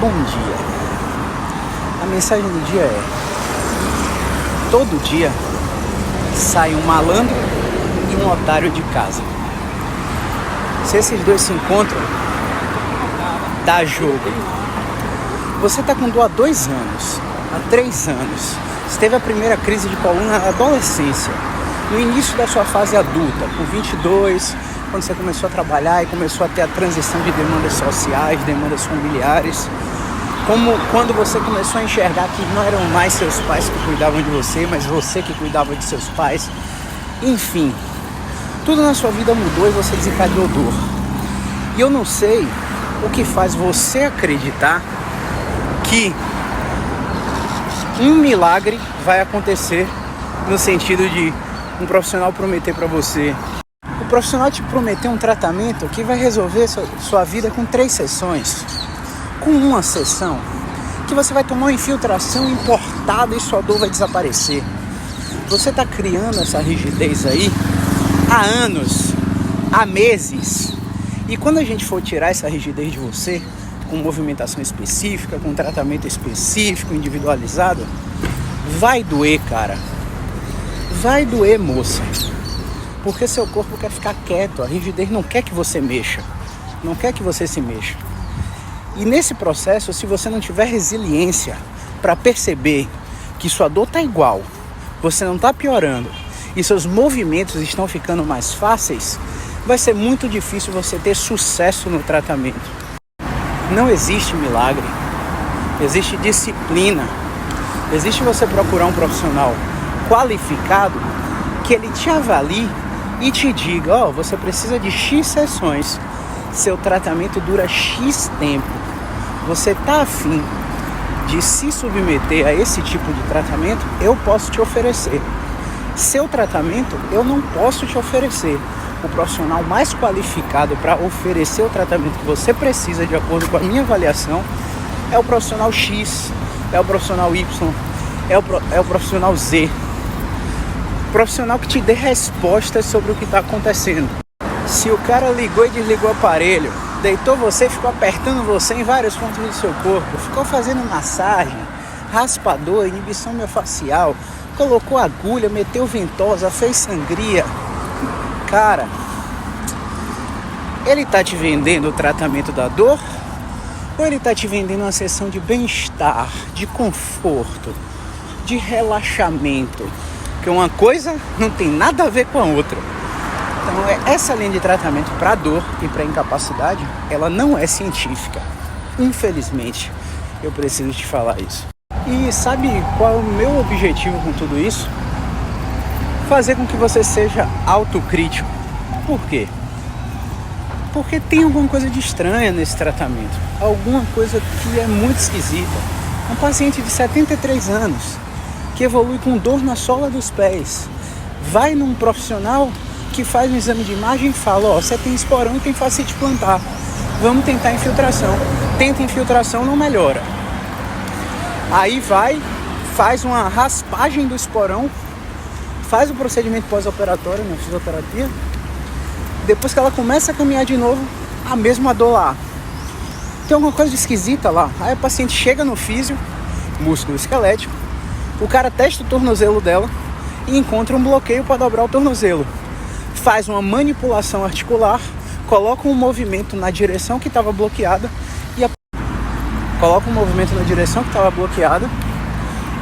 Bom dia. A mensagem do dia é: todo dia sai um malandro e um otário de casa. Se esses dois se encontram, dá jogo. Você está com dor há 2 anos, há 3 anos. Você teve a primeira crise de coluna na adolescência, no início da sua fase adulta, com 22, quando você começou a trabalhar e começou a ter a transição de demandas sociais, demandas familiares. Como quando você começou a enxergar que não eram mais seus pais que cuidavam de você, mas você que cuidava de seus pais. Enfim, tudo na sua vida mudou e você desencadeou dor. E eu não sei o que faz você acreditar que um milagre vai acontecer, no sentido de um profissional prometer para você. O profissional te prometer um tratamento que vai resolver sua vida com 3 sessões. Com uma sessão, que você vai tomar uma infiltração importada e sua dor vai desaparecer. Você está criando essa rigidez aí há anos, há meses. E quando a gente for tirar essa rigidez de você, com movimentação específica, com tratamento específico, individualizado, vai doer, cara. Vai doer, moça. Porque seu corpo quer ficar quieto. A rigidez não quer que você mexa. Não quer que você se mexa. E nesse processo, se você não tiver resiliência para perceber que sua dor está igual, você não está piorando e seus movimentos estão ficando mais fáceis, vai ser muito difícil você ter sucesso no tratamento. Não existe milagre, existe disciplina, existe você procurar um profissional qualificado que ele te avalie e te diga, você precisa de X sessões, seu tratamento dura X tempo. Você está afim de se submeter a esse tipo de tratamento? Eu posso te oferecer. Seu tratamento eu não posso te oferecer. O profissional mais qualificado para oferecer o tratamento que você precisa, de acordo com a minha avaliação, é o profissional X, é o profissional Y, é o profissional Z. Profissional que te dê respostas sobre o que está acontecendo. Se o cara ligou e desligou o aparelho, deitou você, ficou apertando você em vários pontos do seu corpo, ficou fazendo massagem, raspador, inibição miofascial, colocou agulha, meteu ventosa, fez sangria, cara, ele tá te vendendo o tratamento da dor ou ele tá te vendendo uma sessão de bem-estar, de conforto, de relaxamento? Porque uma coisa não tem nada a ver com a outra. Então, essa linha de tratamento para dor e para incapacidade, ela não é científica. Infelizmente, eu preciso te falar isso. E sabe qual é o meu objetivo com tudo isso? Fazer com que você seja autocrítico. Por quê? Porque tem alguma coisa de estranha nesse tratamento. Alguma coisa que é muito esquisita. Um paciente de 73 anos, que evolui com dor na sola dos pés, vai num profissional que faz um exame de imagem e fala, você tem esporão e tem fascite plantar, vamos tentar infiltração. Tenta infiltração, não melhora. Aí vai, faz uma raspagem do esporão, faz o procedimento pós-operatório na fisioterapia. Depois que ela começa a caminhar de novo, a mesma dor lá. Tem alguma coisa esquisita lá. Aí o paciente chega no físio, músculo esquelético, o cara testa o tornozelo dela e encontra um bloqueio para dobrar o tornozelo. Faz uma manipulação articular, coloca um movimento na direção que estava bloqueada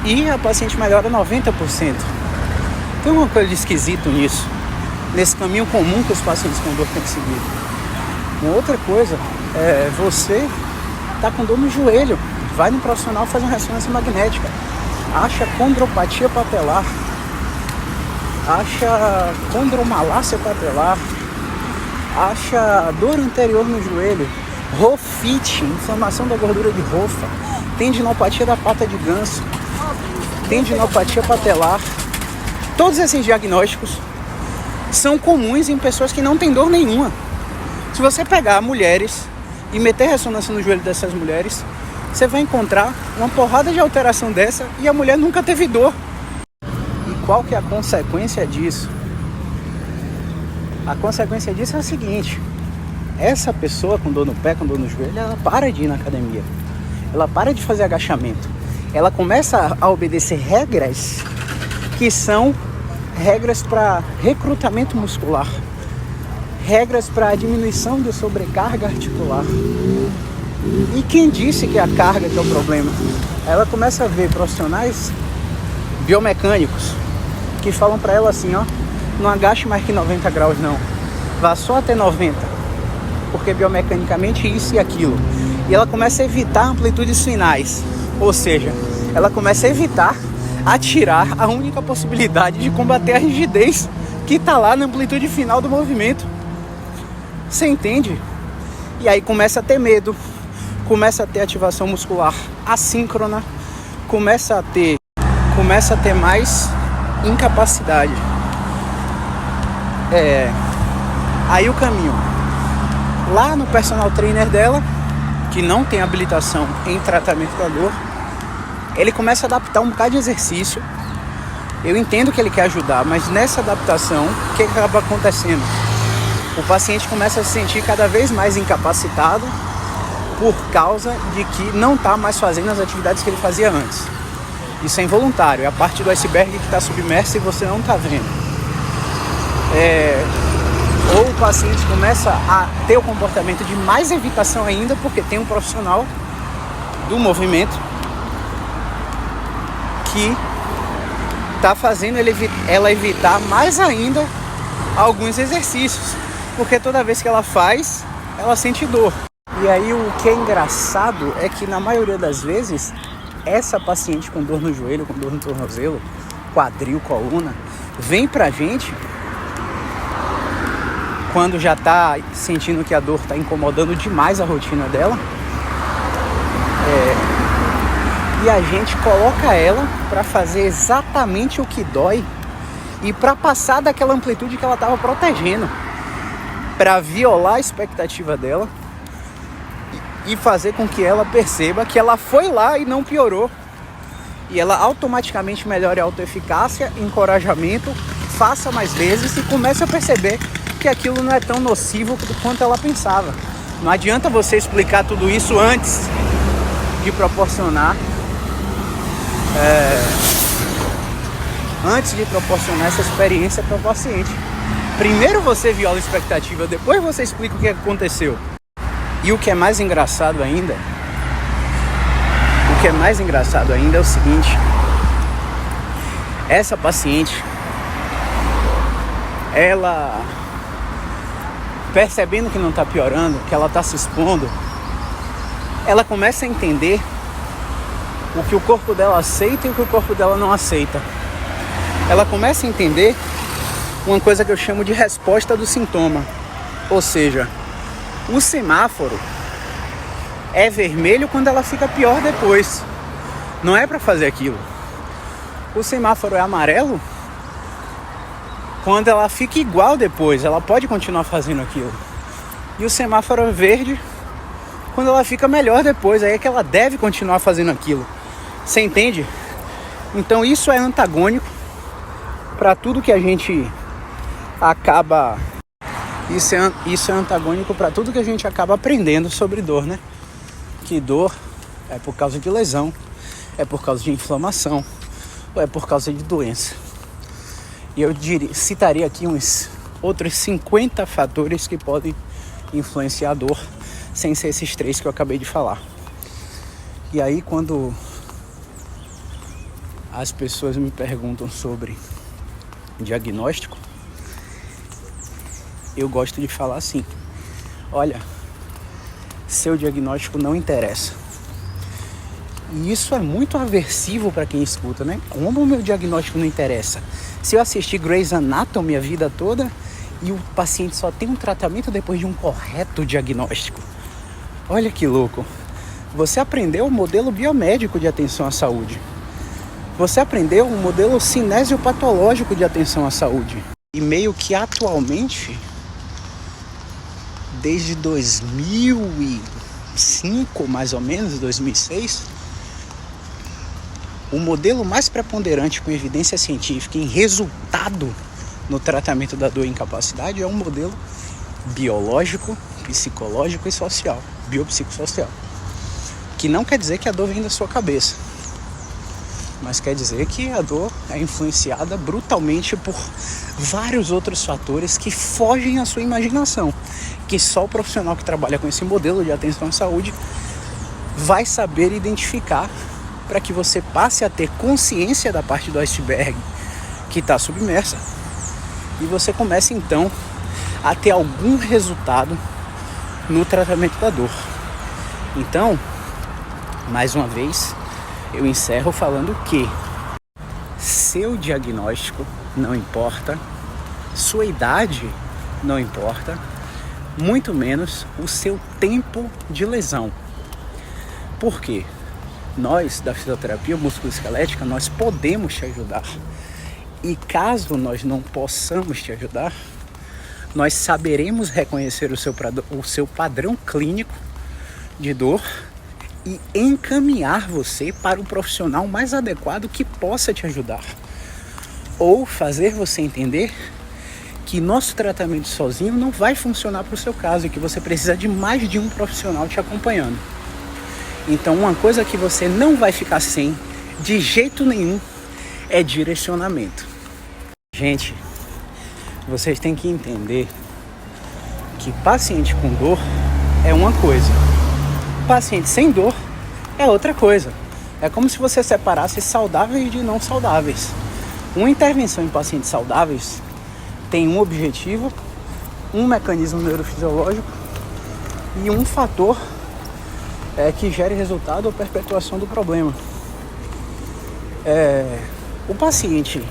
e a paciente melhora 90%. Tem uma coisa de esquisito nisso, nesse caminho comum que os pacientes com dor têm que seguir. Uma outra coisa é você tá com dor no joelho, vai no profissional fazer uma ressonância magnética, acha condropatia patelar, acha condromalácia patelar, acha dor anterior no joelho, rofite, inflamação da gordura de rofa, tendinopatia da pata de ganso, tendinopatia patelar. Todos esses diagnósticos são comuns em pessoas que não têm dor nenhuma. Se você pegar mulheres e meter ressonância no joelho dessas mulheres, você vai encontrar uma porrada de alteração dessa e a mulher nunca teve dor. Qual que é a consequência disso? A consequência disso é a seguinte: essa pessoa com dor no pé, com dor no joelho, ela para de ir na academia. ela para de fazer agachamento, ela começa a obedecer regras que são regras para recrutamento muscular, regras para diminuição da sobrecarga articular. E quem disse que é a carga que é o problema? Ela começa a ver profissionais biomecânicos que falam para ela assim, ó, não agache mais que 90 graus não, vá só até 90, porque biomecanicamente isso e aquilo. E ela começa a evitar amplitudes finais, ou seja, ela começa a evitar atirar a única possibilidade de combater a rigidez que está lá na amplitude final do movimento. Você entende? E aí começa a ter medo, começa a ter ativação muscular assíncrona, começa a ter mais incapacidade. Aí o caminho lá no personal trainer dela, que não tem habilitação em tratamento da dor, ele começa a adaptar um bocado de exercício. Eu entendo que ele quer ajudar, mas nessa adaptação, o que acaba acontecendo? O paciente começa a se sentir cada vez mais incapacitado por causa de que não está mais fazendo as atividades que ele fazia antes. Isso é involuntário, é a parte do iceberg que está submersa e você não está vendo. Ou o paciente começa a ter o comportamento de mais evitação ainda, porque tem um profissional do movimento que está fazendo ela evitar mais ainda alguns exercícios, porque toda vez que ela faz, ela sente dor. E aí o que é engraçado é que na maioria das vezes, essa paciente com dor no joelho, com dor no tornozelo, quadril, coluna, vem pra gente quando já tá sentindo que a dor tá incomodando demais a rotina dela. E a gente coloca ela para fazer exatamente o que dói e para passar daquela amplitude que ela estava protegendo, para violar a expectativa dela e fazer com que ela perceba que ela foi lá e não piorou. E ela automaticamente melhora a autoeficácia, encorajamento, faça mais vezes e começa a perceber que aquilo não é tão nocivo quanto ela pensava. Não adianta você explicar tudo isso antes de proporcionar essa experiência para o paciente. Primeiro você viola a expectativa, depois você explica o que aconteceu. E o que é mais engraçado ainda é o seguinte: essa paciente, ela percebendo que não está piorando, que ela está se expondo, ela começa a entender o que o corpo dela aceita e o que o corpo dela não aceita. Ela começa a entender uma coisa que eu chamo de resposta do sintoma. Ou seja, o semáforo é vermelho quando ela fica pior depois. Não é para fazer aquilo. O semáforo é amarelo quando ela fica igual depois. Ela pode continuar fazendo aquilo. E o semáforo é verde quando ela fica melhor depois. Aí é que ela deve continuar fazendo aquilo. Você entende? Então isso é antagônico para tudo que a gente acaba... Isso é antagônico para tudo que a gente acaba aprendendo sobre dor, né? Que dor é por causa de lesão, é por causa de inflamação, ou é por causa de doença. E eu citaria aqui uns outros 50 fatores que podem influenciar a dor, sem ser esses 3 que eu acabei de falar. E aí quando as pessoas me perguntam sobre diagnóstico, eu gosto de falar assim: olha, seu diagnóstico não interessa. E isso é muito aversivo para quem escuta, né? Como o meu diagnóstico não interessa? Se eu assistir Grey's Anatomy a vida toda e o paciente só tem um tratamento depois de um correto diagnóstico. Olha que louco. Você aprendeu o modelo biomédico de atenção à saúde. Você aprendeu o modelo cinesiopatológico de atenção à saúde. E meio que atualmente, desde 2005, mais ou menos, 2006, o modelo mais preponderante com evidência científica em resultado no tratamento da dor e incapacidade é um modelo biológico, psicológico e social, biopsicossocial. Que não quer dizer que a dor vem da sua cabeça, mas quer dizer que a dor é influenciada brutalmente por vários outros fatores que fogem à sua imaginação, que só o profissional que trabalha com esse modelo de atenção à saúde vai saber identificar, para que você passe a ter consciência da parte do iceberg que está submersa e você comece então a ter algum resultado no tratamento da dor. Então, mais uma vez, eu encerro falando que seu diagnóstico não importa, sua idade não importa, muito menos o seu tempo de lesão. Por quê? Nós, da fisioterapia musculoesquelética, nós podemos te ajudar. E caso nós não possamos te ajudar, nós saberemos reconhecer o seu padrão clínico de dor e encaminhar você para o profissional mais adequado que possa te ajudar. Ou fazer você entender que nosso tratamento sozinho não vai funcionar para o seu caso e que você precisa de mais de um profissional te acompanhando. Então, uma coisa que você não vai ficar sem, de jeito nenhum, é direcionamento. Gente, vocês têm que entender que paciente com dor é uma coisa, paciente sem dor é outra coisa. É como se você separasse saudáveis de não saudáveis. Uma intervenção em pacientes saudáveis tem um objetivo, um mecanismo neurofisiológico e um fator que gere resultado ou perpetuação do problema. O paciente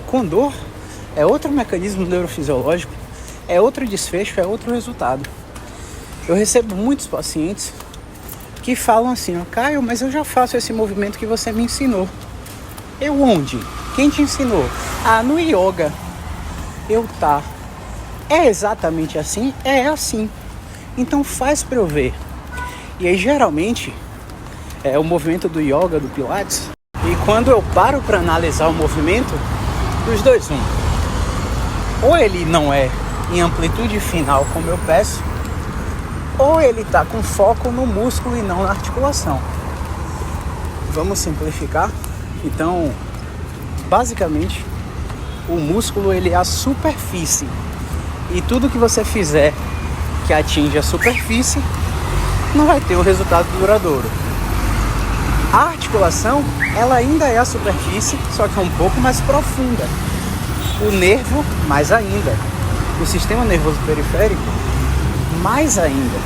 com dor é outro mecanismo neurofisiológico, é outro desfecho, é outro resultado. Eu recebo muitos pacientes que falam assim: Caio, mas eu já faço esse movimento que você me ensinou. Eu onde? Quem te ensinou? No yoga. Tá. É exatamente assim? É assim. Então faz para eu ver. E aí geralmente é o movimento do yoga, do pilates. E quando eu paro para analisar o movimento, os dois ou ele não é em amplitude final como eu peço, ou ele está com foco no músculo e não na articulação. Vamos simplificar? Então, basicamente, o músculo ele é a superfície. E tudo que você fizer que atinge a superfície não vai ter um resultado duradouro. A articulação, ela ainda é a superfície, só que é um pouco mais profunda. O nervo, mais ainda. O sistema nervoso periférico, mais ainda.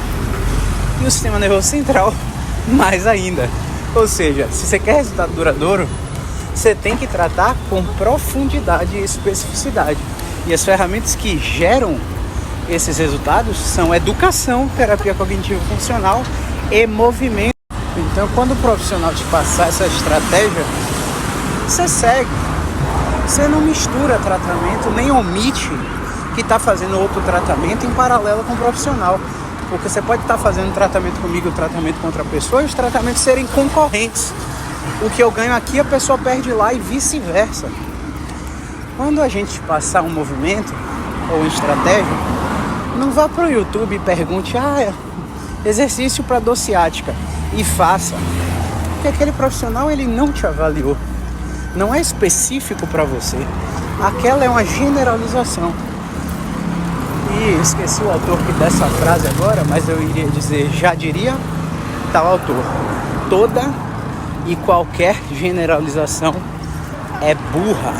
E o sistema nervoso central, mais ainda. Ou seja, se você quer resultado duradouro, você tem que tratar com profundidade e especificidade. E as ferramentas que geram esses resultados são educação, terapia cognitivo-funcional e movimento. Então, quando o profissional te passar essa estratégia, você segue. Você não mistura tratamento, nem omite que está fazendo outro tratamento em paralelo com o profissional. Porque você pode estar fazendo tratamento comigo, tratamento com outra pessoa, e os tratamentos serem concorrentes. O que eu ganho aqui, a pessoa perde lá e vice-versa. Quando a gente passar um movimento ou uma estratégia, não vá para o YouTube e pergunte: exercício para dor ciática, e faça. Porque aquele profissional ele não te avaliou. Não é específico para você. Aquela é uma generalização. E esqueci o autor dessa frase agora, mas eu iria dizer, já diria tal autor: toda e qualquer generalização é burra.